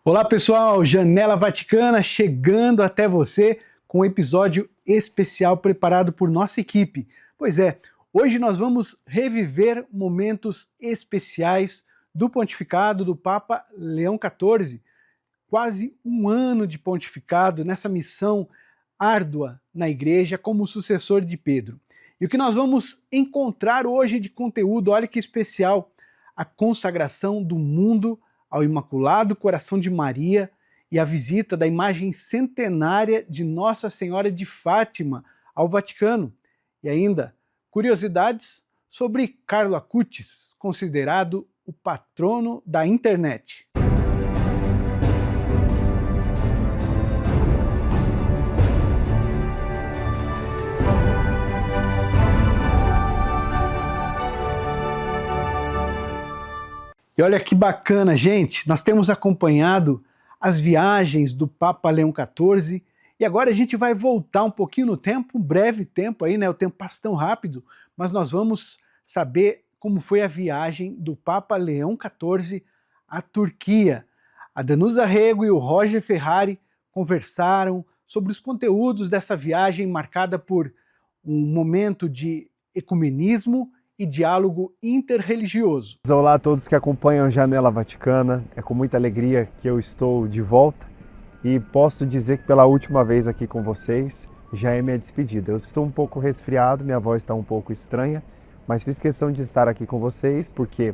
Olá pessoal, Janela Vaticana chegando até você com um episódio especial preparado por nossa equipe. Pois é, hoje nós vamos reviver momentos especiais do pontificado do Papa Leão XIV, quase um ano de pontificado nessa missão árdua na igreja como sucessor de Pedro. E o que nós vamos encontrar hoje de conteúdo, olha que especial, a consagração do mundo ao Imaculado Coração de Maria e a visita da imagem centenária de Nossa Senhora de Fátima ao Vaticano. E ainda, curiosidades sobre Carlo Acutis, considerado o patrono da internet. E olha que bacana, gente, nós temos acompanhado as viagens do Papa Leão XIV e agora a gente vai voltar um pouquinho no tempo, um breve tempo aí, né? O tempo passa tão rápido, mas nós vamos saber como foi a viagem do Papa Leão XIV à Turquia. A Danusa Rego e o Roger Ferrari conversaram sobre os conteúdos dessa viagem marcada por um momento de ecumenismo e diálogo interreligioso. Olá a todos que acompanham a Janela Vaticana, é com muita alegria que eu estou de volta e posso dizer que pela última vez aqui com vocês já é minha despedida. Eu estou um pouco resfriado, minha voz está um pouco estranha, mas fiz questão de estar aqui com vocês porque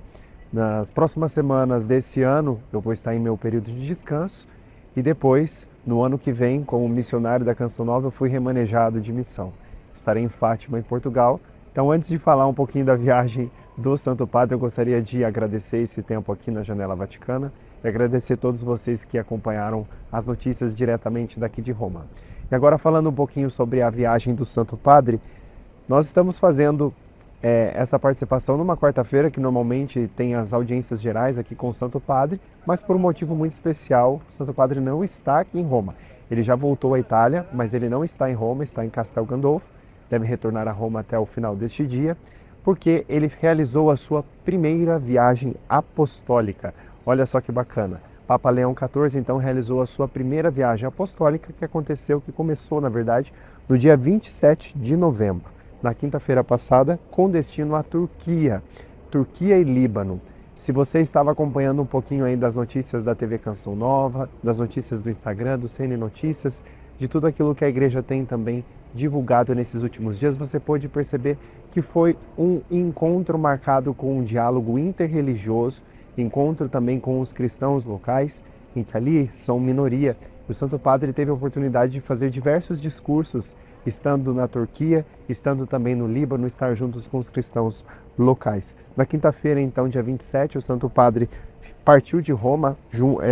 nas próximas semanas desse ano eu vou estar em meu período de descanso e depois, no ano que vem, como missionário da Canção Nova, eu fui remanejado de missão. Estarei em Fátima, em Portugal. Então, antes de falar um pouquinho da viagem do Santo Padre, eu gostaria de agradecer esse tempo aqui na Janela Vaticana e agradecer a todos vocês que acompanharam as notícias diretamente daqui de Roma. E agora, falando um pouquinho sobre a viagem do Santo Padre, nós estamos fazendo essa participação numa quarta-feira, que normalmente tem as audiências gerais aqui com o Santo Padre, mas por um motivo muito especial, o Santo Padre não está aqui em Roma. Ele já voltou à Itália, mas ele não está em Roma, está em Castel Gandolfo. Deve retornar a Roma até o final deste dia, porque ele realizou a sua primeira viagem apostólica. Olha só que bacana. Papa Leão XIV, então, realizou a sua primeira viagem apostólica, que começou, na verdade, no dia 27 de novembro, na quinta-feira passada, com destino à Turquia e Líbano. Se você estava acompanhando um pouquinho aí das notícias da TV Canção Nova, das notícias do Instagram, do CN Notícias, de tudo aquilo que a igreja tem também divulgado nesses últimos dias, você pôde perceber que foi um encontro marcado com um diálogo interreligioso, encontro também com os cristãos locais, em que ali são minoria. O Santo Padre teve a oportunidade de fazer diversos discursos, estando na Turquia, estando também no Líbano, estar juntos com os cristãos locais. Na quinta-feira, então, dia 27, o Santo Padre partiu de Roma,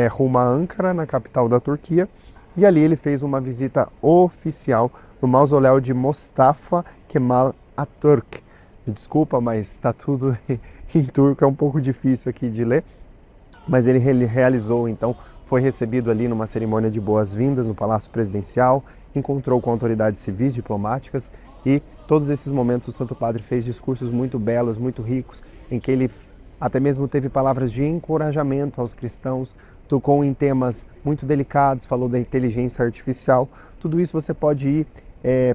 rumo a Ankara, na capital da Turquia, e ali ele fez uma visita oficial no mausoléu de Mustafa Kemal Atatürk. Me desculpa, mas está tudo em turco, é um pouco difícil aqui de ler. Mas ele realizou, então, foi recebido ali numa cerimônia de boas-vindas no Palácio Presidencial, encontrou com autoridades civis, diplomáticas, e todos esses momentos o Santo Padre fez discursos muito belos, muito ricos, em que ele até mesmo teve palavras de encorajamento aos cristãos, tocou em temas muito delicados, falou da inteligência artificial. Tudo isso você pode ir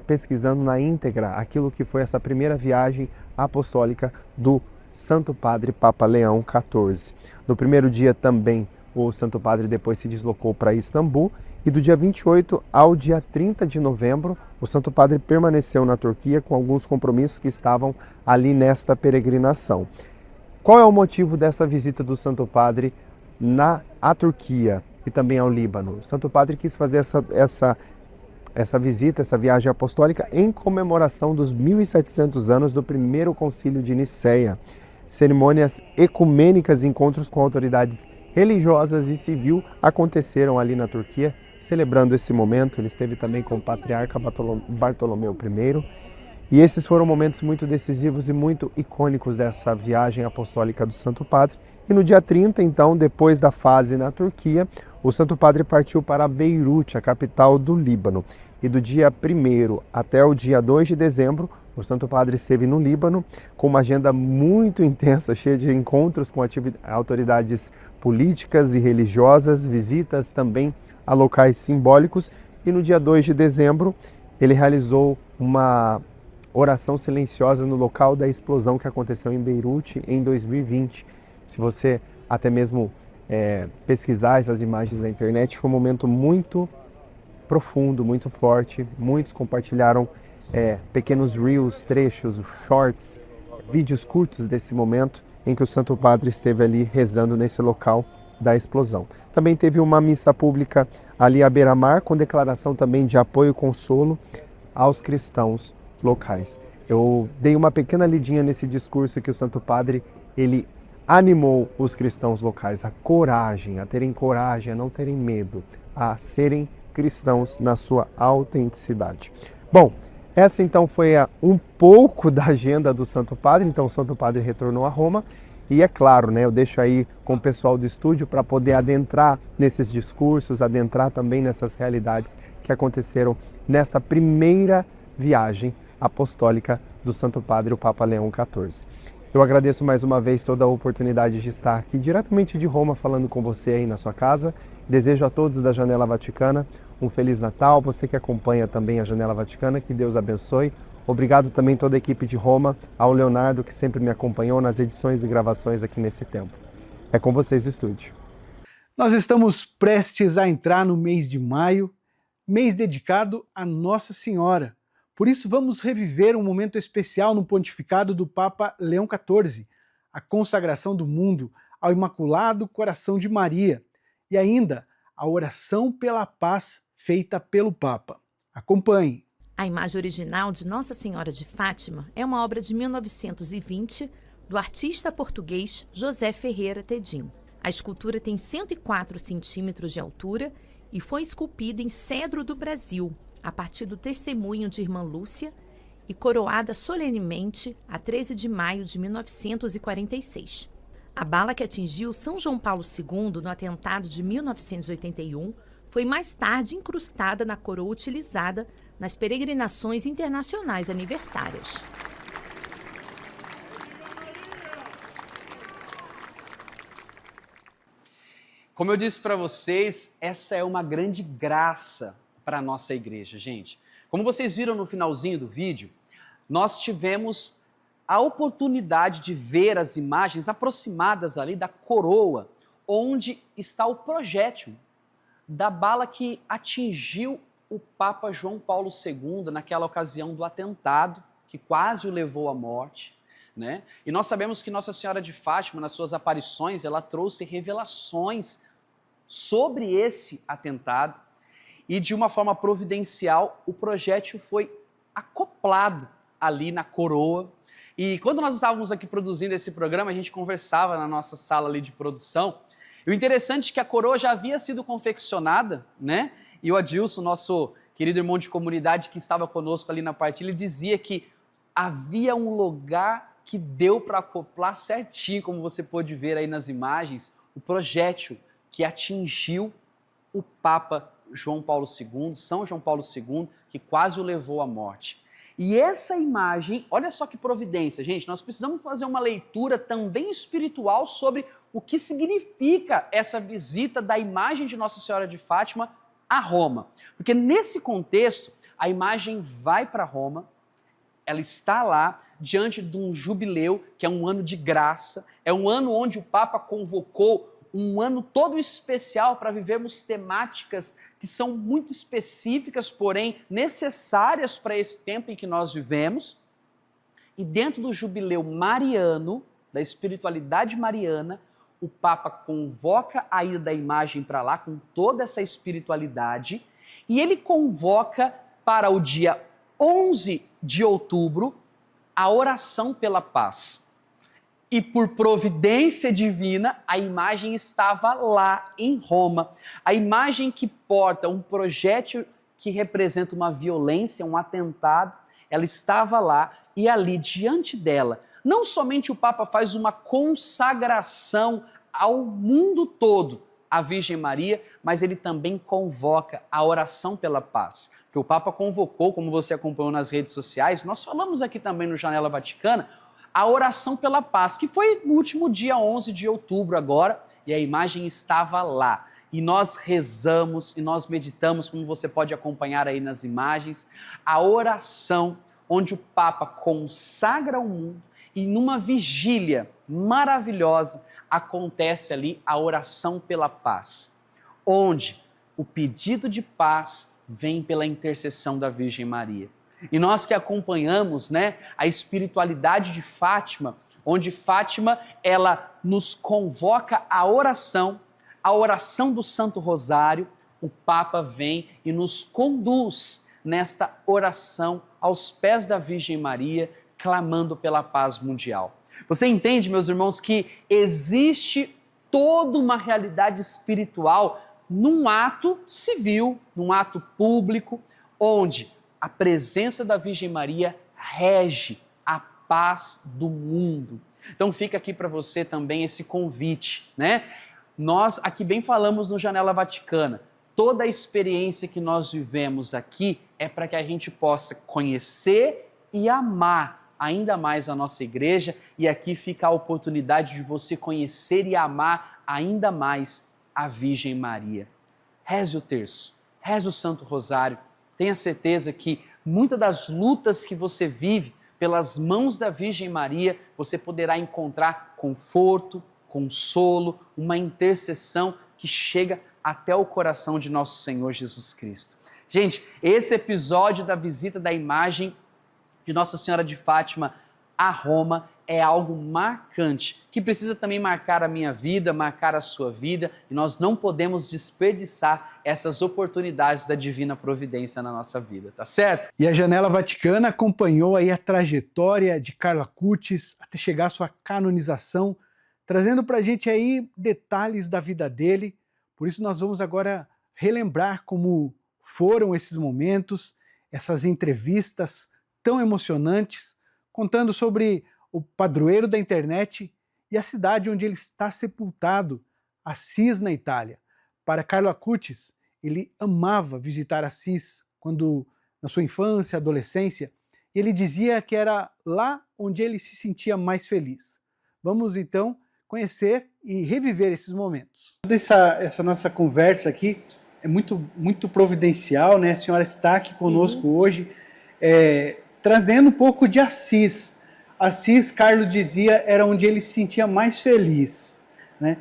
pesquisando na íntegra aquilo que foi essa primeira viagem apostólica do Santo Padre Papa Leão XIV. No primeiro dia também o Santo Padre depois se deslocou para Istambul e do dia 28 ao dia 30 de novembro o Santo Padre permaneceu na Turquia com alguns compromissos que estavam ali nesta peregrinação. Qual é o motivo dessa visita do Santo Padre à Turquia e também ao Líbano? O Santo Padre quis fazer essa visita, essa viagem apostólica em comemoração dos 1700 anos do primeiro concílio de Nicéia. Cerimônias ecumênicas e encontros com autoridades religiosas e civil aconteceram ali na Turquia, celebrando esse momento. Ele esteve também com o patriarca Bartolomeu I E esses foram momentos muito decisivos e muito icônicos dessa viagem apostólica do Santo Padre. E no dia 30, então, depois da fase na Turquia, o Santo Padre partiu para Beirute, a capital do Líbano. E do dia 1º até o dia 2 de dezembro, o Santo Padre esteve no Líbano com uma agenda muito intensa, cheia de encontros com autoridades políticas e religiosas, visitas também a locais simbólicos. E no dia 2 de dezembro, ele realizou uma oração silenciosa no local da explosão que aconteceu em Beirute em 2020. Se você até mesmo pesquisar essas imagens na internet, foi um momento muito profundo, muito forte. Muitos compartilharam pequenos reels, trechos, shorts, vídeos curtos desse momento em que o Santo Padre esteve ali rezando nesse local da explosão. Também teve uma missa pública ali à beira-mar, com declaração também de apoio e consolo aos cristãos locais. Eu dei uma pequena lidinha nesse discurso que o Santo Padre, ele animou os cristãos locais a coragem, a terem coragem, a não terem medo, a serem cristãos na sua autenticidade. Bom, essa então foi um pouco da agenda do Santo Padre. Então o Santo Padre retornou a Roma e é claro, eu deixo aí com o pessoal do estúdio para poder adentrar nesses discursos, adentrar também nessas realidades que aconteceram nesta primeira viagem apostólica do Santo Padre, o Papa Leão XIV. Eu agradeço mais uma vez toda a oportunidade de estar aqui diretamente de Roma falando com você aí na sua casa. Desejo a todos da Janela Vaticana um Feliz Natal, você que acompanha também a Janela Vaticana, que Deus abençoe. Obrigado também toda a equipe de Roma, ao Leonardo que sempre me acompanhou nas edições e gravações aqui nesse tempo. É com vocês do estúdio. Nós estamos prestes a entrar no mês de maio, mês dedicado a Nossa Senhora. Por isso vamos reviver um momento especial no pontificado do Papa Leão XIV, a consagração do mundo ao Imaculado Coração de Maria e ainda a oração pela paz feita pelo Papa. Acompanhe. A imagem original de Nossa Senhora de Fátima é uma obra de 1920 do artista português José Ferreira Tedim. A escultura tem 104 centímetros de altura e foi esculpida em cedro do Brasil, a partir do testemunho de Irmã Lúcia e coroada solenemente a 13 de maio de 1946. A bala que atingiu São João Paulo II no atentado de 1981 foi mais tarde incrustada na coroa utilizada nas peregrinações internacionais aniversárias. Como eu disse para vocês, essa é uma grande graça para a nossa igreja, gente. Como vocês viram no finalzinho do vídeo, nós tivemos a oportunidade de ver as imagens aproximadas ali da coroa, onde está o projétil da bala que atingiu o Papa João Paulo II naquela ocasião do atentado, que quase o levou à morte, né? E nós sabemos que Nossa Senhora de Fátima, nas suas aparições, ela trouxe revelações sobre esse atentado e de uma forma providencial o projétil foi acoplado ali na coroa. E quando nós estávamos aqui produzindo esse programa, a gente conversava na nossa sala ali de produção. E o interessante é que a coroa já havia sido confeccionada, né? E o Adilson, nosso querido irmão de comunidade que estava conosco ali na partilha, ele dizia que havia um lugar que deu para acoplar certinho, como você pôde ver aí nas imagens, o projétil que atingiu o Papa João Paulo II, São João Paulo II, que quase o levou à morte. E essa imagem, olha só que providência, gente, nós precisamos fazer uma leitura também espiritual sobre o que significa essa visita da imagem de Nossa Senhora de Fátima a Roma. Porque nesse contexto, a imagem vai para Roma, ela está lá diante de um jubileu, que é um ano de graça, é um ano onde o Papa convocou um ano todo especial para vivermos temáticas que são muito específicas, porém necessárias para esse tempo em que nós vivemos. E dentro do jubileu mariano, da espiritualidade mariana, o Papa convoca a ida da imagem para lá com toda essa espiritualidade e ele convoca para o dia 11 de outubro a oração pela paz. E por providência divina, a imagem estava lá em Roma. A imagem que porta um projétil que representa uma violência, um atentado, ela estava lá e ali diante dela, não somente o Papa faz uma consagração ao mundo todo, a Virgem Maria, mas ele também convoca a oração pela paz. Que o Papa convocou, como você acompanhou nas redes sociais, nós falamos aqui também no Janela Vaticana, a oração pela paz, que foi no último dia 11 de outubro agora, e a imagem estava lá. E nós rezamos e nós meditamos, como você pode acompanhar aí nas imagens, a oração onde o Papa consagra o mundo e numa vigília maravilhosa acontece ali a oração pela paz, onde o pedido de paz vem pela intercessão da Virgem Maria. E nós que acompanhamos, né, a espiritualidade de Fátima, onde Fátima ela nos convoca à oração, a oração do Santo Rosário, o Papa vem e nos conduz nesta oração aos pés da Virgem Maria, clamando pela paz mundial. Você entende, meus irmãos, que existe toda uma realidade espiritual num ato civil, num ato público, onde a presença da Virgem Maria rege a paz do mundo. Então fica aqui para você também esse convite, né? Nós aqui bem falamos no Janela Vaticana, toda a experiência que nós vivemos aqui é para que a gente possa conhecer e amar ainda mais a nossa igreja, e aqui fica a oportunidade de você conhecer e amar ainda mais a Virgem Maria. Reze o terço, reze o Santo Rosário, tenha certeza que muitas das lutas que você vive pelas mãos da Virgem Maria, você poderá encontrar conforto, consolo, uma intercessão que chega até o coração de nosso Senhor Jesus Cristo. Gente, esse episódio da visita da imagem de Nossa Senhora de Fátima a Roma é algo marcante, que precisa também marcar a minha vida, marcar a sua vida, e nós não podemos desperdiçar essas oportunidades da divina providência na nossa vida, tá certo? E a Janela Vaticana acompanhou aí a trajetória de Carlo Acutis até chegar à sua canonização, trazendo para a gente aí detalhes da vida dele. Por isso nós vamos agora relembrar como foram esses momentos, essas entrevistas tão emocionantes, contando sobre o padroeiro da internet e a cidade onde ele está sepultado, Assis, na Itália. Para Carlo Acutis, ele amava visitar Assis quando, na sua infância, adolescência, e ele dizia que era lá onde ele se sentia mais feliz. Vamos então conhecer e reviver esses momentos. Essa nossa conversa aqui é muito providencial, né? A senhora está aqui conosco hoje, trazendo um pouco de Assis. Assis, Carlo dizia, era onde ele se sentia mais feliz, né?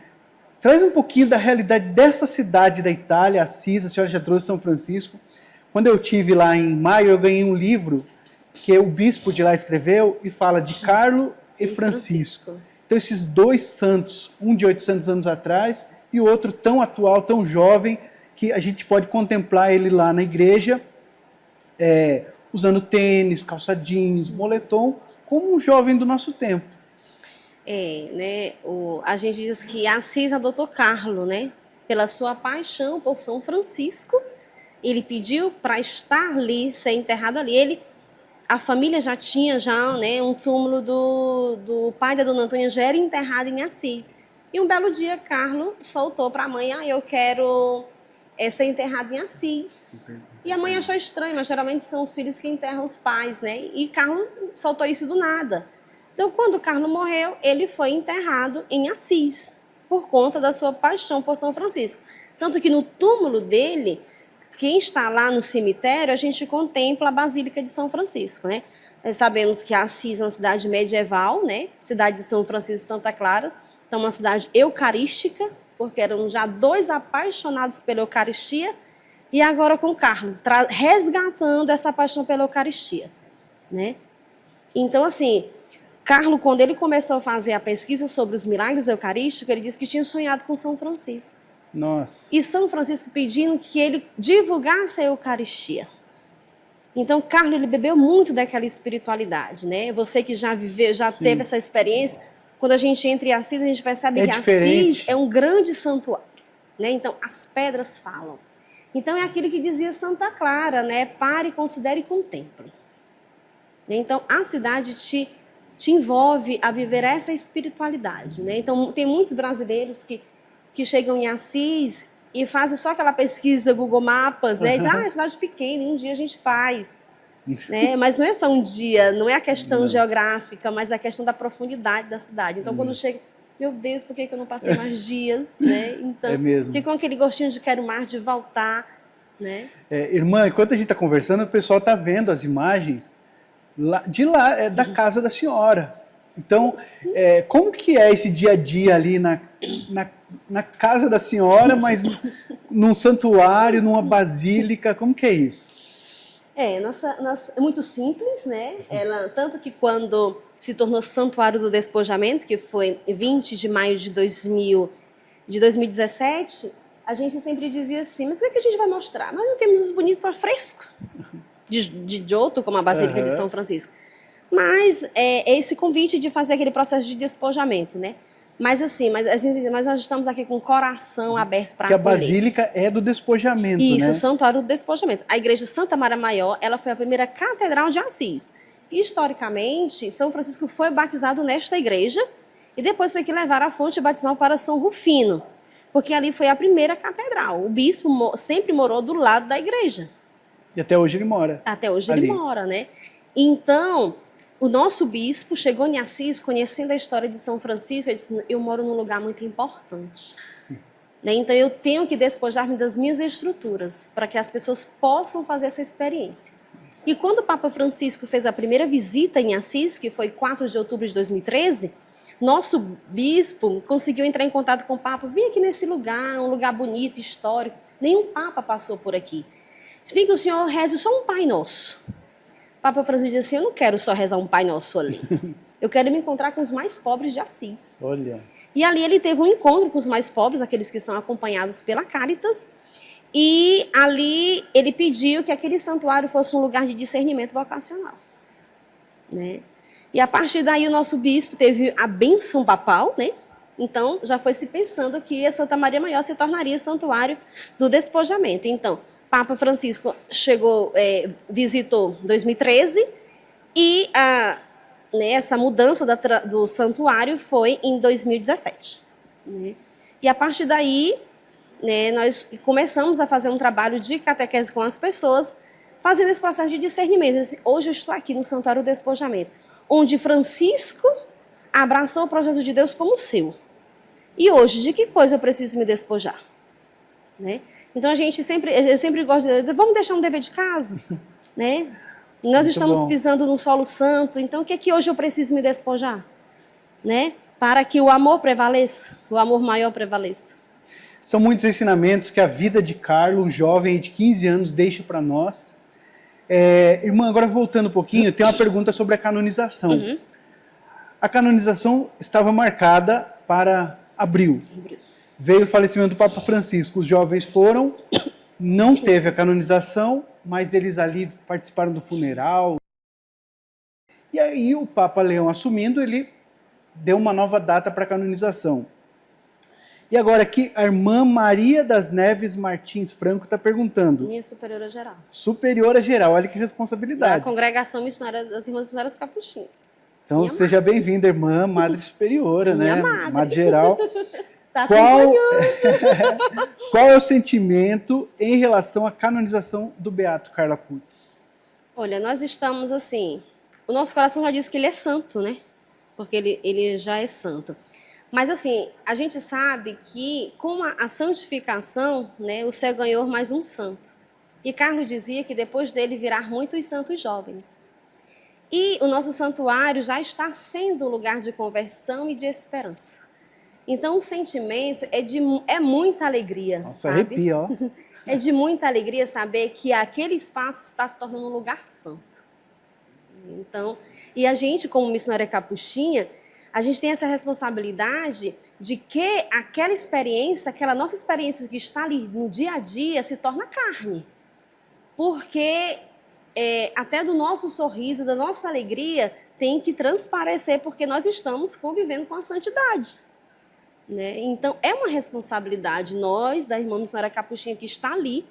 Traz um pouquinho da realidade dessa cidade da Itália, Assis. A senhora já trouxe São Francisco. Quando eu estive lá em maio, eu ganhei um livro que o bispo de lá escreveu e fala de Carlo e Francisco. Então esses dois santos, um de 800 anos atrás e o outro tão atual, tão jovem, que a gente pode contemplar ele lá na igreja, usando tênis, calça jeans, moletom, como um jovem do nosso tempo. A gente diz que Assis adotou Carlo, né? Pela sua paixão por São Francisco. Ele pediu para estar ali, ser enterrado ali. A família já tinha um túmulo do pai da Dona Antônia, já era enterrado em Assis. E um belo dia, Carlo soltou para a mãe, eu quero ser enterrado em Assis. E a mãe achou estranho, mas geralmente são os filhos que enterram os pais, né? E Carlo soltou isso do nada. Então, quando Carlo morreu, ele foi enterrado em Assis, por conta da sua paixão por São Francisco. Tanto que no túmulo dele, quem está lá no cemitério, a gente contempla a Basílica de São Francisco, né? Nós sabemos que Assis é uma cidade medieval, né? Cidade de São Francisco e Santa Clara, então uma cidade eucarística, porque eram já dois apaixonados pela Eucaristia, e agora com Carlo, resgatando essa paixão pela Eucaristia, né? Então, assim, Carlo, quando ele começou a fazer a pesquisa sobre os milagres eucarísticos, ele disse que tinha sonhado com São Francisco. Nossa. E São Francisco pedindo que ele divulgasse a Eucaristia. Então, Carlo, ele bebeu muito daquela espiritualidade, né? Você que já viveu, já teve essa experiência, quando a gente entra em Assis, a gente percebe que diferente. Assis é um grande santuário, né? Então, as pedras falam. Então, é aquilo que dizia Santa Clara, né? Pare, considere e contemple. Então, a cidade te envolve a viver essa espiritualidade, né? Então, tem muitos brasileiros que chegam em Assis e fazem só aquela pesquisa Google Maps, né? E dizem, é cidade pequena, em um dia a gente faz. Né? Mas não é só um dia, não é a questão geográfica, mas a questão da profundidade da cidade. Então, quando chega, meu Deus, por que eu não passei mais dias? Né? Então, fica com aquele gostinho de quero mais, de voltar. Né? Irmã, enquanto a gente está conversando, o pessoal está vendo as imagens da casa da senhora. Então, como que é esse dia a dia ali na casa da senhora, mas num santuário, numa basílica, como que é isso? É muito simples, né? Tanto que quando se tornou Santuário do Despojamento, que foi 20 de maio de 2017, a gente sempre dizia assim, mas o que a gente vai mostrar? Nós não temos os bonitos afrescos de outro, como a Basílica de São Francisco. Mas é esse convite de fazer aquele processo de despojamento, né? Mas assim, mas nós estamos aqui com o coração aberto para acolher. Que a Basílica é do despojamento, Isso, né? o Santuário do Despojamento. A Igreja Santa Maria Maior, ela foi a primeira catedral de Assis. Historicamente, São Francisco foi batizado nesta igreja e depois foi que levaram a fonte batismal para São Rufino, porque ali foi a primeira catedral. O bispo sempre morou do lado da igreja. E até hoje ele mora. Até hoje ali. Ele mora, né? Então, o nosso bispo chegou em Assis, conhecendo a história de São Francisco, ele disse, eu moro num lugar muito importante. Né? Então, eu tenho que despojar-me das minhas estruturas, para que as pessoas possam fazer essa experiência. E quando o Papa Francisco fez a primeira visita em Assis, que foi 4 de outubro de 2013, nosso bispo conseguiu entrar em contato com o Papa, vem aqui nesse lugar, um lugar bonito, histórico, nenhum Papa passou por aqui. Tem que o senhor reze só um Pai Nosso. O Papa Francisco disse assim, eu não quero só rezar um Pai Nosso ali. Eu quero me encontrar com os mais pobres de Assis. Olha. E ali ele teve um encontro com os mais pobres, aqueles que são acompanhados pela Caritas. E ali ele pediu que aquele santuário fosse um lugar de discernimento vocacional. Né? E a partir daí o nosso bispo teve a bênção papal, né? Então já foi se pensando que a Santa Maria Maior se tornaria santuário do despojamento. Então, Papa Francisco visitou em 2013 e essa mudança do santuário foi em 2017. Né? E a partir daí, né, nós começamos a fazer um trabalho de catequese com as pessoas, fazendo esse processo de discernimento. Hoje eu estou aqui no Santuário do Despojamento, onde Francisco abraçou o projeto de Deus como seu. E hoje, de que coisa eu preciso me despojar? Né? Então eu sempre gosto de dizer, vamos deixar um dever de casa, né? Nós estamos pisando num solo santo, então o que é que hoje eu preciso me despojar? Né? Para que o amor prevaleça, o amor maior prevaleça. São muitos ensinamentos que a vida de Carlos, um jovem de 15 anos, deixa para nós. Irmã, agora voltando um pouquinho, tem uma pergunta sobre a canonização. Uhum. A canonização estava marcada para abril. Veio o falecimento do Papa Francisco, os jovens foram, não teve a canonização, mas eles ali participaram do funeral. E aí o Papa Leão assumindo, ele deu uma nova data para a canonização. E agora aqui a irmã Maria das Neves Martins Franco está perguntando. Minha superiora geral. Superiora geral, olha que responsabilidade. Da Congregação Missionária das Irmãs Missionárias Capuchinhas. Então Minha seja bem-vinda, irmã, madre superiora, Minha né? madre. Geral. Tá Qual é o sentimento em relação à canonização do Beato Carlo Acutis? Olha, nós estamos assim, o nosso coração já diz que ele é santo, né? Porque ele já é santo. Mas assim, a gente sabe que com a santificação, né, o céu ganhou mais um santo. E Carlos dizia que depois dele virá muitos santos jovens. E o nosso santuário já está sendo um lugar de conversão e de esperança. Então o sentimento é muita alegria. Nossa, sabe? arrepia, ó. É de muita alegria saber que aquele espaço está se tornando um lugar santo. Então, e a gente, como missionária capuchinha, a gente tem essa responsabilidade de que aquela experiência, aquela nossa experiência que está ali no dia a dia, se torna carne. Porque até do nosso sorriso, da nossa alegria, tem que transparecer, porque nós estamos convivendo com a santidade. Né? Então, é uma responsabilidade, nós, da irmã missionária capuchinha que está ali,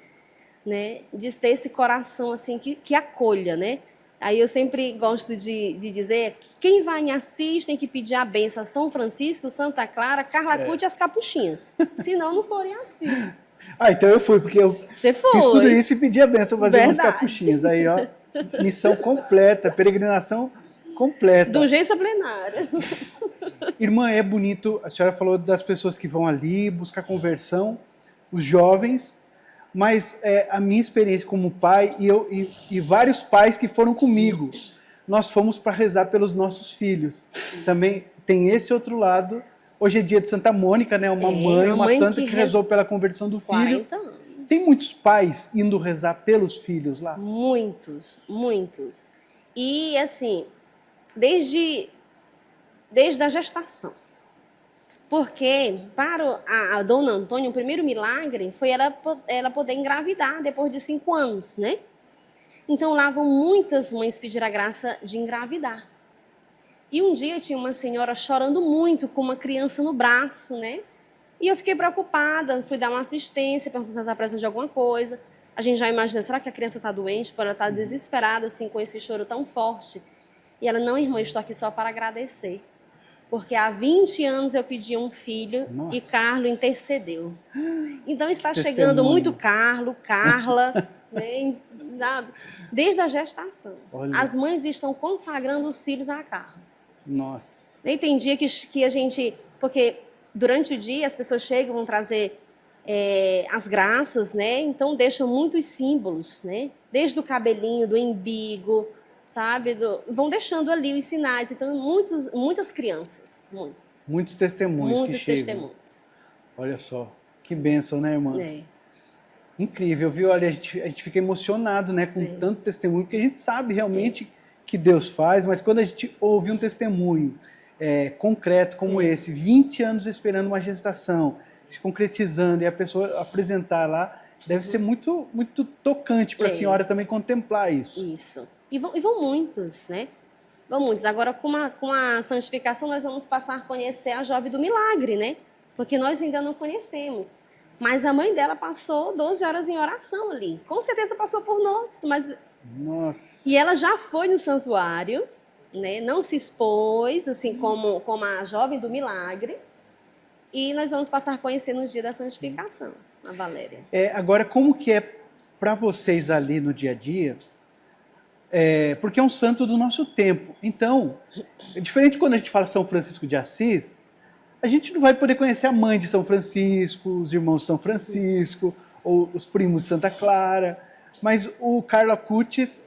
né, de ter esse coração assim, que acolha. Né? Aí eu sempre gosto de dizer, quem vai em Assis tem que pedir a benção a São Francisco, Santa Clara, Carla Cuti e as Capuchinhas. Senão não forem Assis. Ah, então eu fui, porque eu Você foi. fiz tudo isso e pedi a benção fazer umas Verdade. capuchinhas. Aí, ó, missão completa, peregrinação completa. Do urgência plenária. Irmã, é bonito, a senhora falou das pessoas que vão ali buscar conversão, os jovens, mas a minha experiência como pai e vários pais que foram comigo, nós fomos para rezar pelos nossos filhos. Também tem esse outro lado. Hoje é dia de Santa Mônica, né? Uma mãe santa que rezou pela conversão do filho. 40 anos. Tem muitos pais indo rezar pelos filhos lá? Muitos, muitos. E assim, desde a gestação. Porque para a dona Antônia, o primeiro milagre foi ela poder engravidar depois de 5 anos, né? Então lá vão muitas mães pedir a graça de engravidar. E um dia tinha uma senhora chorando muito com uma criança no braço, né? E eu fiquei preocupada, fui dar uma assistência, perguntando se ela estava precisando de alguma coisa. A gente já imaginou, será que a criança está doente? Ela está desesperada assim, com esse choro tão forte. E ela, não, irmã, eu estou aqui só para agradecer. Porque há 20 anos eu pedi um filho. Nossa. E Carlo intercedeu. Então está Testemunho. chegando muito Carla, né, desde a gestação. Olha. As mães estão consagrando os filhos a Carlo. Nossa. E tem dia que a gente... Porque durante o dia as pessoas chegam, vão trazer as graças, né? Então deixam muitos símbolos, né? Desde o cabelinho, do embigo, sabe? Vão deixando ali os sinais. Então muitas crianças, Muitos testemunhos muitos que chegam. testemunhos. Olha só, que bênção, né, irmã? É. Incrível, viu? Olha, a gente fica emocionado, né, com tanto testemunho, porque a gente sabe realmente que Deus faz, mas quando a gente ouve um testemunho concreto como esse, 20 anos esperando uma gestação, se concretizando, e a pessoa apresentar lá, deve ser muito, muito tocante para a senhora também contemplar isso. Isso. E vão muitos, né? Vão muitos. Agora, com a santificação, nós vamos passar a conhecer a jovem do milagre, né? Porque nós ainda não conhecemos. Mas a mãe dela passou 12 horas em oração ali. Com certeza passou por nós. Nossa. E ela já foi no santuário, né? Não se expôs, assim como a jovem do milagre. E nós vamos passar a conhecer no dia da santificação, a Valéria. Agora, como que é para vocês ali no dia a dia? Porque é um santo do nosso tempo. Então, é diferente quando a gente fala São Francisco de Assis, a gente não vai poder conhecer a mãe de São Francisco, os irmãos de São Francisco, ou os primos de Santa Clara, mas o Carlo Acutis,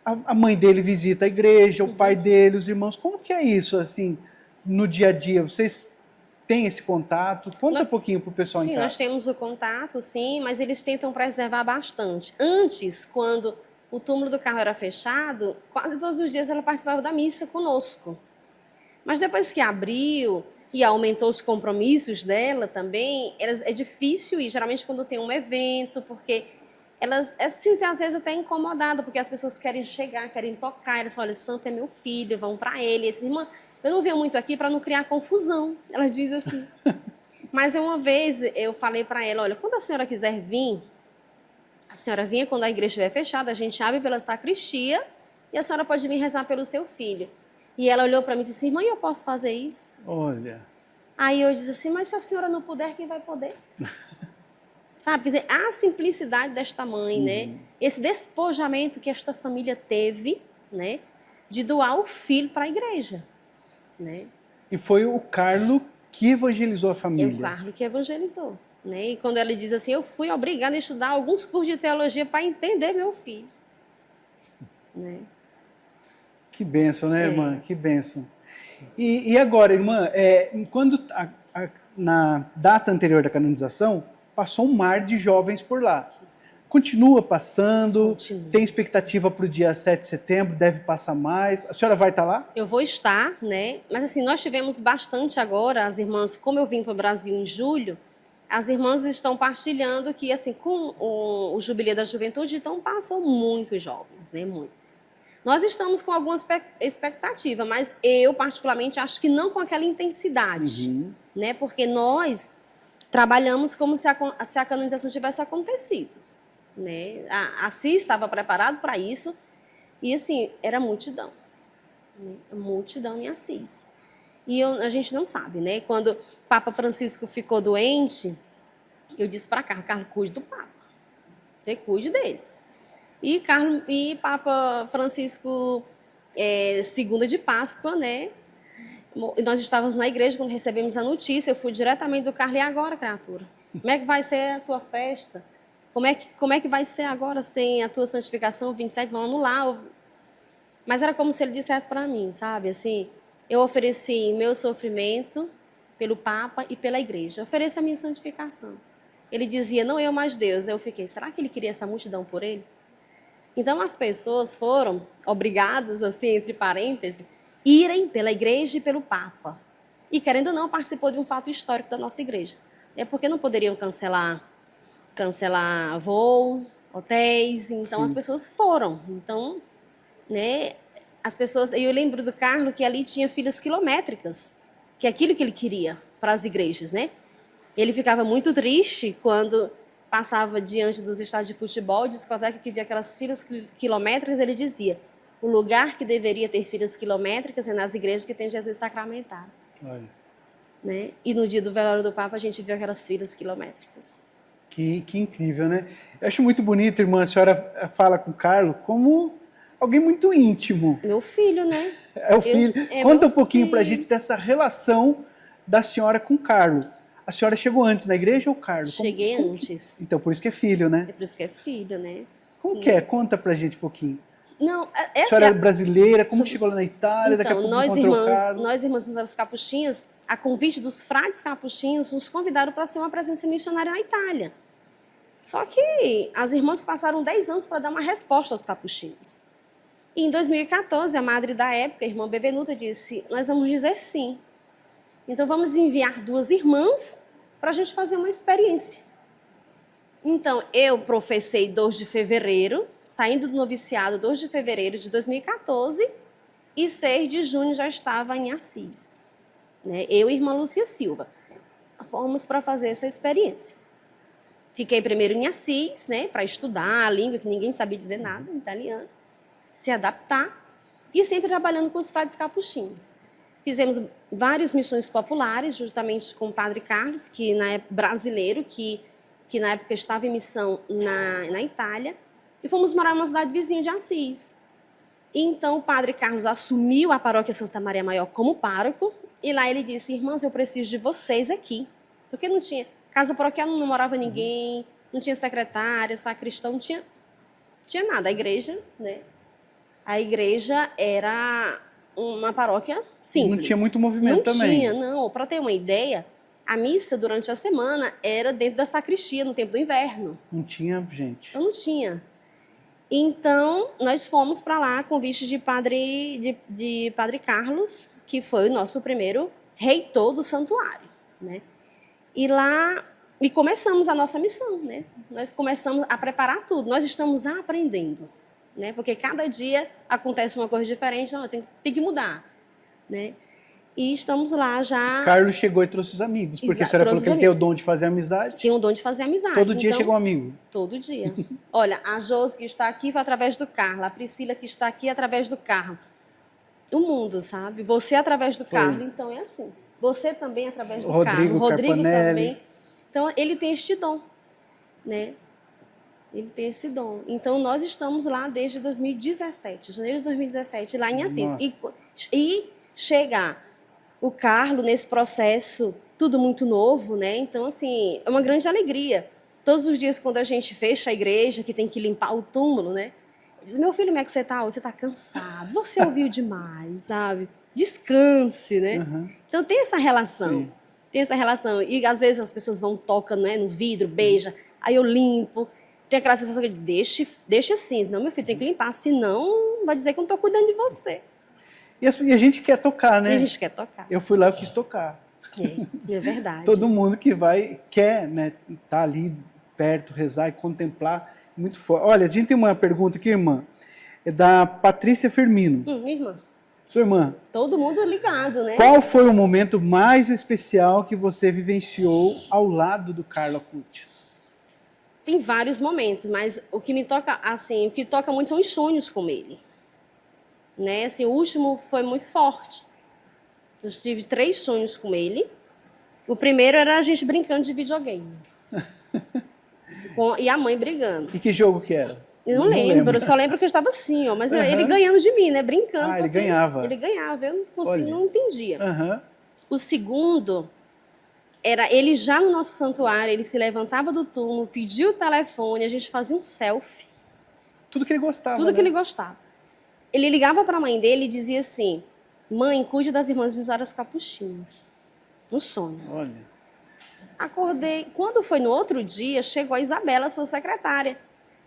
a mãe dele visita a igreja, o pai dele, os irmãos. Como que é isso, assim, no dia a dia? Vocês têm esse contato? Conta um pouquinho para o pessoal em casa. Sim, nós temos o contato, sim, mas eles tentam preservar bastante. Antes, quando o túmulo do Carlo era fechado, quase todos os dias ela participava da missa conosco. Mas depois que abriu e aumentou os compromissos dela também, é difícil ir, geralmente quando tem um evento, porque elas se sentem às vezes até incomodadas, porque as pessoas querem chegar, querem tocar, elas falam, olha, santo é meu filho, vão para ele. E assim, irmã, eu não venho muito aqui para não criar confusão. Ela diz assim. Mas uma vez eu falei para ela, olha, quando a senhora quiser vir, a senhora vinha quando a igreja estiver fechada, a gente abre pela sacristia e a senhora pode vir rezar pelo seu filho. E ela olhou para mim e disse assim, mãe, eu posso fazer isso? Olha. Aí eu disse assim, mas se a senhora não puder, quem vai poder? Sabe, quer dizer, a simplicidade desta mãe, né? Esse despojamento que esta família teve, né? De doar o filho para a igreja, né? E foi o Carlo que evangelizou a família. É o Carlo que evangelizou, né? E quando ela diz assim, eu fui obrigada a estudar alguns cursos de teologia para entender meu filho, né? Que bênção, né, irmã? Que bênção. E agora, irmã, quando na data anterior da canonização, passou um mar de jovens por lá. Continua passando? Continua. Tem expectativa para o dia 7 de setembro? Deve passar mais? A senhora vai estar lá? Eu vou estar, né? Mas assim, nós tivemos bastante agora, as irmãs, como eu vim para o Brasil em julho, as irmãs estão partilhando que, assim, com o Jubileu da Juventude, então passam muitos jovens, né? Muito. Nós estamos com alguma expectativa, mas eu, particularmente, acho que não com aquela intensidade, né? Porque nós trabalhamos como se a canonização tivesse acontecido, né? A Assis estava preparado para isso, E assim, era multidão, né? Multidão em Assis. E a gente não sabe, né? Quando o Papa Francisco ficou doente, eu disse para Carlos, Carlos, cuide do Papa. Você cuide dele. E Papa Francisco, segunda de Páscoa, né? Nós estávamos na igreja quando recebemos a notícia. Eu fui diretamente do Carlos. E agora, criatura? Como é que vai ser a tua festa? Como é que vai ser agora sem a tua santificação? 27, vão anular. Mas era como se ele dissesse para mim, sabe? Assim, eu ofereci meu sofrimento pelo Papa e pela igreja. Eu ofereço a minha santificação. Ele dizia, não eu, mas Deus. Eu fiquei, será que ele queria essa multidão por ele? Então, as pessoas foram obrigadas, assim, entre parênteses, irem pela igreja e pelo Papa. E, querendo ou não, participou de um fato histórico da nossa igreja. É porque não poderiam cancelar voos, hotéis, então as pessoas foram. Então, né, as pessoas... Eu lembro do Carlos que ali tinha filas quilométricas, que é aquilo que ele queria para as igrejas, né? Ele ficava muito triste quando passava diante dos estádios de futebol, discoteca, que via aquelas filas quilométricas, ele dizia, o lugar que deveria ter filas quilométricas é nas igrejas que tem Jesus sacramentado. Olha. Né? E no dia do velório do Papa, a gente viu aquelas filas quilométricas. Que incrível, né? Eu acho muito bonito, irmã, a senhora fala com o Carlos como alguém muito íntimo. Meu filho, né? É o filho. Conta um pouquinho filho. pra gente dessa relação da senhora com o Carlos. A senhora chegou antes na igreja ou o Carlos? Cheguei antes. Então, por isso que é filho, né? É por isso que é filho, né? Como que é? Conta pra gente um pouquinho. Não, A senhora é brasileira, como chegou lá na Itália, daqui a pouco nós encontrou o Carlos. nós irmãs Missionárias Capuchinhas, a convite dos frades capuchinhos, nos convidaram para ser uma presença missionária na Itália. Só que as irmãs passaram 10 anos para dar uma resposta aos capuchinhos. E em 2014, a madre da época, a irmã Bebenuta, disse, nós vamos dizer sim. Então vamos enviar 2 irmãs para a gente fazer uma experiência. Então, eu professei 2 de fevereiro, saindo do noviciado 2 de fevereiro de 2014, e 6 de junho já estava em Assis. Né? Eu e a irmã Lúcia Silva. Fomos para fazer essa experiência. Fiquei primeiro em Assis, né, para estudar a língua, que ninguém sabia dizer nada em italiano, se adaptar, e sempre trabalhando com os frades capuchinhos. Fizemos várias missões populares, justamente com o padre Carlos, que é brasileiro, que na época estava em missão na Itália, e fomos morar numa cidade vizinha de Assis. E então o padre Carlos assumiu a paróquia Santa Maria Maior como pároco, e lá ele disse, irmãs, eu preciso de vocês aqui, porque não tinha... Casa paroquial não morava ninguém, não tinha secretária, sacristão, não tinha nada. A igreja, né? A igreja era uma paróquia simples. Não tinha muito movimento também. Não tinha, não. Para ter uma ideia, a missa durante a semana era dentro da sacristia, no tempo do inverno. Não tinha gente. Então não tinha. Então, nós fomos para lá a convite de padre Carlos, que foi o nosso primeiro reitor do santuário, né? E lá, começamos a nossa missão, né? Nós começamos a preparar tudo. Nós estamos aprendendo, né? Porque cada dia acontece uma coisa diferente, não, tem que mudar, né? E estamos lá já... Carlos chegou e trouxe os amigos, porque a senhora falou que ele tem o dom de fazer amizade. Tem o dom de fazer amizade. Todo dia então, chegou um amigo. Todo dia. Olha, a Josi que está aqui foi através do Carlos, a Priscila que está aqui através do Carlos. O mundo, sabe? Você através do Carlos, então é assim. Você também através do Carlos. O Rodrigo também. Então, ele tem este dom, né? Ele tem esse dom. Então, nós estamos lá desde 2017, janeiro de 2017, lá em Assis. E chegar o Carlos nesse processo, tudo muito novo, né? Então, assim, é uma grande alegria. Todos os dias, quando a gente fecha a igreja, que tem que limpar o túmulo, né? Diz, meu filho, como é que você está? Você está cansado, você ouviu demais, sabe? Descanse, né? Uhum. Então, tem essa relação. Sim. Tem essa relação. E, às vezes, as pessoas vão, tocam, né, no vidro, beija, aí eu limpo. Tem aquela sensação de deixa assim. Não, meu filho, tem que limpar, senão vai dizer que eu não estou cuidando de você. E a gente quer tocar, né? E a gente quer tocar. Eu fui lá, eu quis tocar. É verdade. Todo mundo que vai quer, né, estar ali perto, rezar e contemplar. Muito forte. Olha, a gente tem uma pergunta aqui, irmã. É da Patrícia Firmino. Irmã. Sua irmã. Todo mundo ligado, né? Qual foi o momento mais especial que você vivenciou ao lado do Carlos Acutis? Tem vários momentos, mas o que me toca, assim, o que toca muito são os sonhos com ele, né? Assim, o último foi muito forte. Eu tive 3 sonhos com ele. O primeiro era a gente brincando de videogame. E a mãe brigando. E que jogo que era? Eu não lembro, eu só lembro que eu estava assim, ó, mas ele ganhando de mim, né? Brincando. Ah, ele ganhava. Ele ganhava, eu não consigo, Olha. não entendia. Aham. O segundo era ele já no nosso santuário, ele se levantava do túmulo, pedia o telefone, a gente fazia um selfie. Tudo que ele gostava, Tudo que né? ele gostava. Ele ligava para a mãe dele e dizia assim: mãe, cuide das irmãs Misaras Capuchinhas. No sonho. Olha. Acordei. Quando foi no outro dia, chegou a Isabela, sua secretária,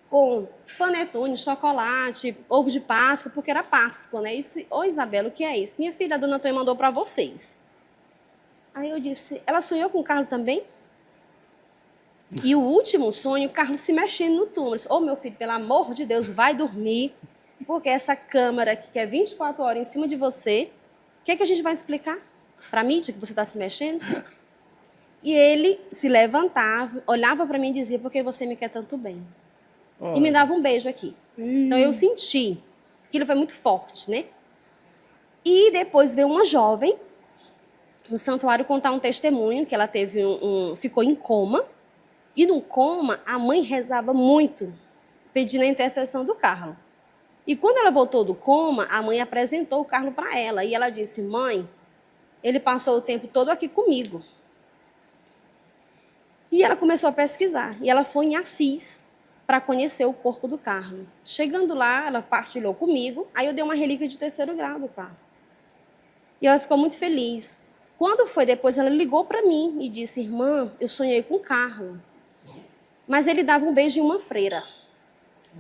com panetone, chocolate, ovo de Páscoa, porque era Páscoa, né? Disse: ô Isabela, o que é isso? Minha filha, a dona Antônia mandou para vocês. Aí eu disse: ela sonhou com o Carlos também? E o último sonho, o Carlos se mexendo no túmulo. Ô meu filho, pelo amor de Deus, vai dormir, porque essa câmera aqui, que é 24 horas em cima de você, o que é que a gente vai explicar para a mídia que você está se mexendo? E ele se levantava, olhava para mim e dizia: por que você me quer tanto bem? Olha. E me dava um beijo aqui. Então eu senti. Aquilo foi muito forte, né? E depois veio uma jovem no santuário contar um testemunho que ela teve ficou em coma. E no coma, a mãe rezava muito, pedindo a intercessão do Carlos. E quando ela voltou do coma, a mãe apresentou o Carlos para ela. E ela disse: mãe, ele passou o tempo todo aqui comigo. E ela começou a pesquisar. E ela foi em Assis para conhecer o corpo do Carlos. Chegando lá, ela partilhou comigo. Aí eu dei uma relíquia de 3º grau do Carlos. E ela ficou muito feliz. Quando foi depois, ela ligou para mim e disse: irmã, eu sonhei com o Carlos. Mas ele dava um beijo em uma freira.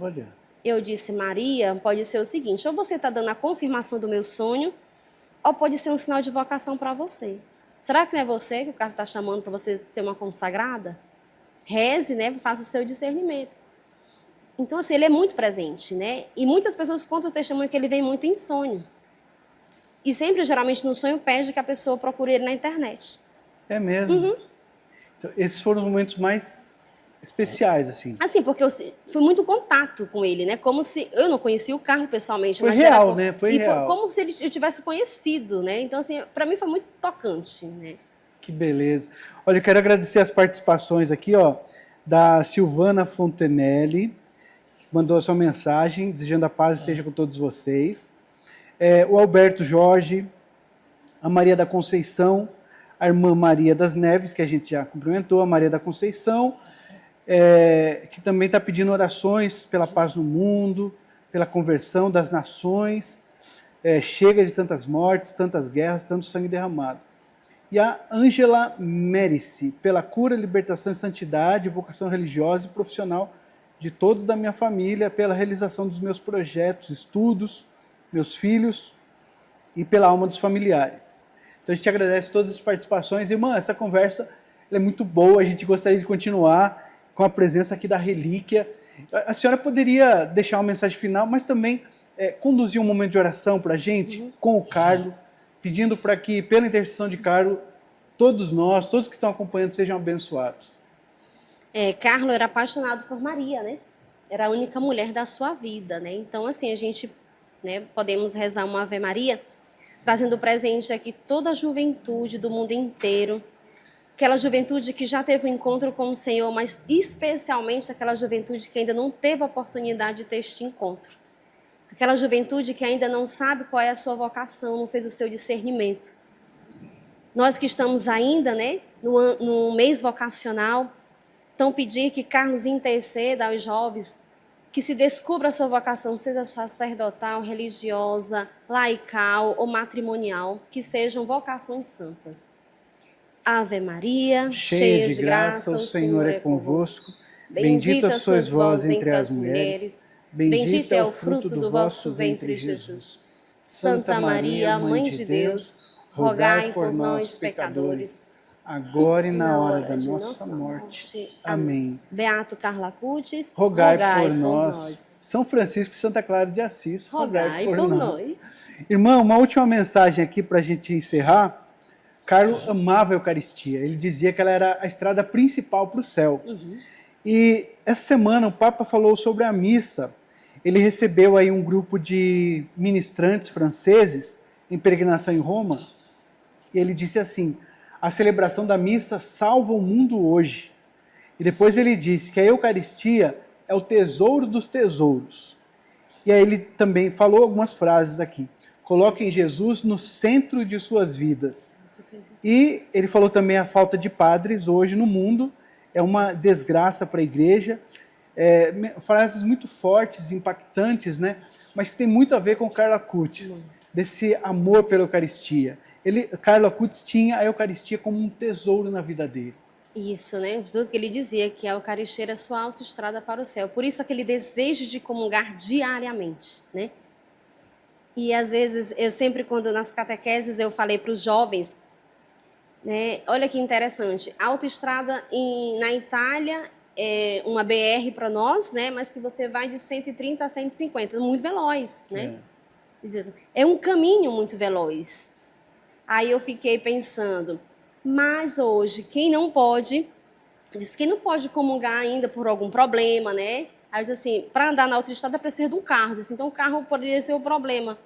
Olha. Eu disse: Maria, pode ser o seguinte, ou você está dando a confirmação do meu sonho, ou pode ser um sinal de vocação para você. Será que não é você que o Carlos está chamando para você ser uma consagrada? Reze, né? Faça o seu discernimento. Então, assim, ele é muito presente, né? E muitas pessoas contam o testemunho que ele vem muito em sonho. E sempre, geralmente, no sonho, pede que a pessoa procure ele na internet. É mesmo? Então, esses foram os momentos mais especiais, assim. Assim, porque eu fui muito contato com ele, né? Como se eu não conhecia o Carlos pessoalmente. Foi mas real, era, né? Foi e real. Foi como se eu tivesse conhecido, né? Então, assim, para mim foi muito tocante, né? Que beleza. Olha, eu quero agradecer as participações aqui, ó, da Silvana Fontenelle, que mandou a sua mensagem, desejando a paz esteja com todos vocês. O Alberto Jorge, a Maria da Conceição, a irmã Maria das Neves, que a gente já cumprimentou, a Maria da Conceição, que também está pedindo orações pela paz no mundo, pela conversão das nações. Chega de tantas mortes, tantas guerras, tanto sangue derramado. E a Ângela Merici, pela cura, libertação e santidade, vocação religiosa e profissional de todos da minha família, pela realização dos meus projetos, estudos, meus filhos e pela alma dos familiares. Então a gente agradece todas as participações. Irmã, essa conversa é muito boa, a gente gostaria de continuar com a presença aqui da relíquia. A senhora poderia deixar uma mensagem final, mas também conduzir um momento de oração para a gente, com o Carlos, pedindo para que, pela intercessão de Carlos, todos nós, todos que estão acompanhando, sejam abençoados. Carlos era apaixonado por Maria, né? Era a única mulher da sua vida, né? Então, assim, a gente, né, podemos rezar uma Ave Maria, trazendo presente aqui toda a juventude do mundo inteiro, aquela juventude que já teve um encontro com o Senhor, mas especialmente aquela juventude que ainda não teve a oportunidade de ter este encontro. Aquela juventude que ainda não sabe qual é a sua vocação, não fez o seu discernimento. Nós que estamos ainda, né, no mês vocacional, então pedir que Carlos interceda aos jovens, que se descubra a sua vocação, seja sacerdotal, religiosa, laical ou matrimonial, que sejam vocações santas. Ave Maria, cheia de graça, o Senhor é convosco. Bendita sois vós entre as mulheres, bendito é o fruto do vosso ventre, Jesus. Santa Maria, Mãe de Deus, rogai por nós, pecadores, agora e na hora da nossa morte. Amém. Beato Carlos Acutis, rogai por nós. São Francisco e Santa Clara de Assis, rogai por nós. Irmão, uma última mensagem aqui para a gente encerrar. Carlos amava a Eucaristia. Ele dizia que ela era a estrada principal para o céu. E essa semana o Papa falou sobre a missa ele recebeu aí um grupo de ministrantes franceses em peregrinação em Roma, e ele disse assim: a celebração da missa salva o mundo hoje. E depois ele disse que a Eucaristia é o tesouro dos tesouros. E aí ele também falou algumas frases aqui. Coloquem Jesus no centro de suas vidas. E ele falou também a falta de padres hoje no mundo é uma desgraça para a igreja. Frases muito fortes, impactantes, né? Mas que tem muito a ver com Carlo Acutis, desse amor pela Eucaristia. Carlo Acutis tinha a Eucaristia como um tesouro na vida dele. Isso, né? Tudo que ele dizia, que a Eucaristia era a sua autoestrada para o céu. Por isso aquele desejo de comungar diariamente, né? E às vezes, eu sempre, quando nas catequeses, eu falei para os jovens, né? Olha que interessante, a autoestrada na Itália é uma BR para nós, né? Mas que você vai de 130 a 150, muito veloz, né? É um caminho muito veloz. Aí eu fiquei pensando, mas hoje, quem não pode comungar ainda por algum problema, né? Aí eu disse assim, para andar na autoestrada precisa de um carro. Disse, então o carro poderia ser o problema.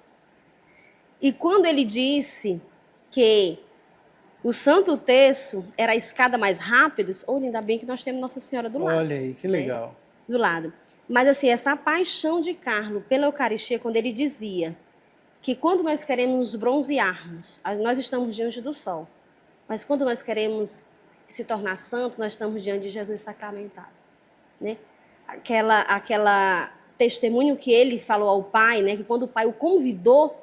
E quando ele disse que o Santo Terço era a escada mais rápida, olha, ainda bem que nós temos Nossa Senhora do lado. Olha aí, que legal. Do lado. Mas assim, essa paixão de Carlo pela Eucaristia, quando ele dizia que quando nós queremos nos bronzearmos, nós estamos diante do sol. Mas quando nós queremos se tornar santo, nós estamos diante de Jesus sacramentado, né? Aquela testemunho que ele falou ao Pai, né? Que quando o Pai o convidou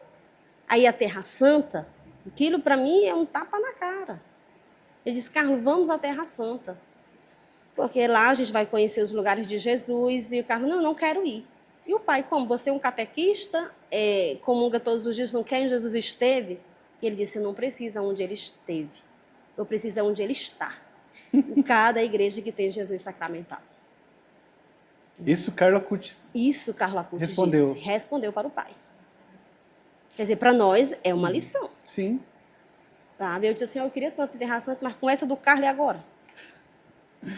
a ir à Terra Santa, aquilo para mim é um tapa na cara. Ele disse, Carlos, vamos à Terra Santa, porque lá a gente vai conhecer os lugares de Jesus. E o Carlos, não quero ir. E o Pai, como você é um catequista, comunga todos os dias, não quer onde Jesus esteve? E ele disse, não precisa onde ele esteve. Eu preciso onde ele está. Em cada igreja que tem Jesus sacramentado. Isso Carlo Acutis. Isso Carlo Acutis respondeu. Disse. Respondeu para o Pai. Quer dizer, para nós é uma lição. Sim. Sabe? Eu disse assim, eu queria tanto ter razão, mas com essa do Carlo e agora?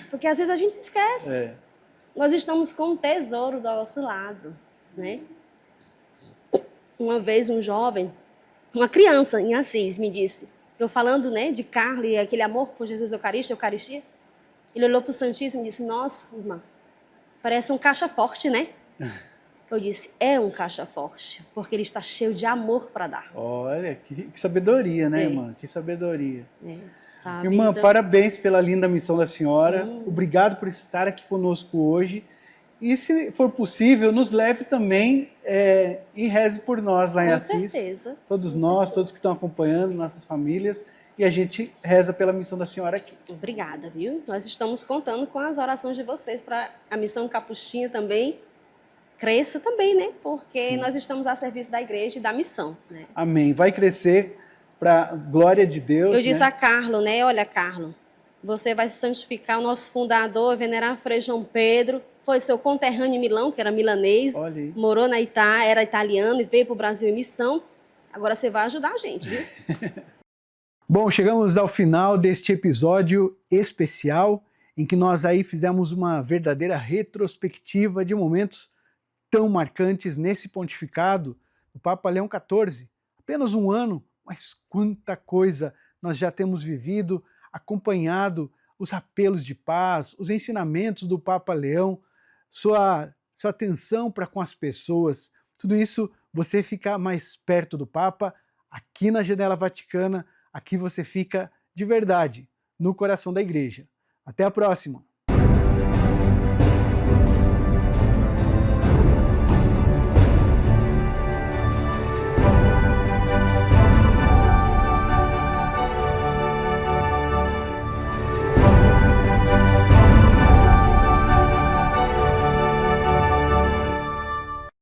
Porque às vezes a gente se esquece. Nós estamos com um tesouro do nosso lado, né? Uma vez um jovem, uma criança em Assis me disse, eu falando, né, de Carlo e aquele amor por Jesus Eucaristia, ele olhou para o Santíssimo e disse, nossa, irmã, parece um caixa forte, né? Eu disse, é um caixa forte, porque ele está cheio de amor para dar. Olha, que sabedoria, né, irmã? Que sabedoria. Sabe? Irmã, então, parabéns pela linda missão da senhora. Obrigado por estar aqui conosco hoje. E, se for possível, nos leve também e reze por nós lá em Assis. Com certeza. Todos nós, todos que estão acompanhando, nossas famílias. E a gente reza pela missão da senhora aqui. Obrigada, viu? Nós estamos contando com as orações de vocês para a missão Capuchinha também cresça também, né? Porque nós estamos a serviço da igreja e da missão, né? Amém. Vai crescer para a glória de Deus. Eu disse a Carlo, né? Olha, Carlo, você vai se santificar, o nosso fundador, venerar Frei João Pedro, foi seu conterrâneo em Milão, que era milanês, morou na Itália, era italiano e veio para o Brasil em missão. Agora você vai ajudar a gente, viu? Bom, chegamos ao final deste episódio especial em que nós aí fizemos uma verdadeira retrospectiva de momentos tão marcantes nesse pontificado do Papa Leão XIV. Apenas um ano, mas quanta coisa nós já temos vivido, acompanhado os apelos de paz, os ensinamentos do Papa Leão, sua atenção para com as pessoas. Tudo isso você fica mais perto do Papa, aqui na Janela Vaticana, aqui você fica de verdade, no coração da igreja. Até a próxima!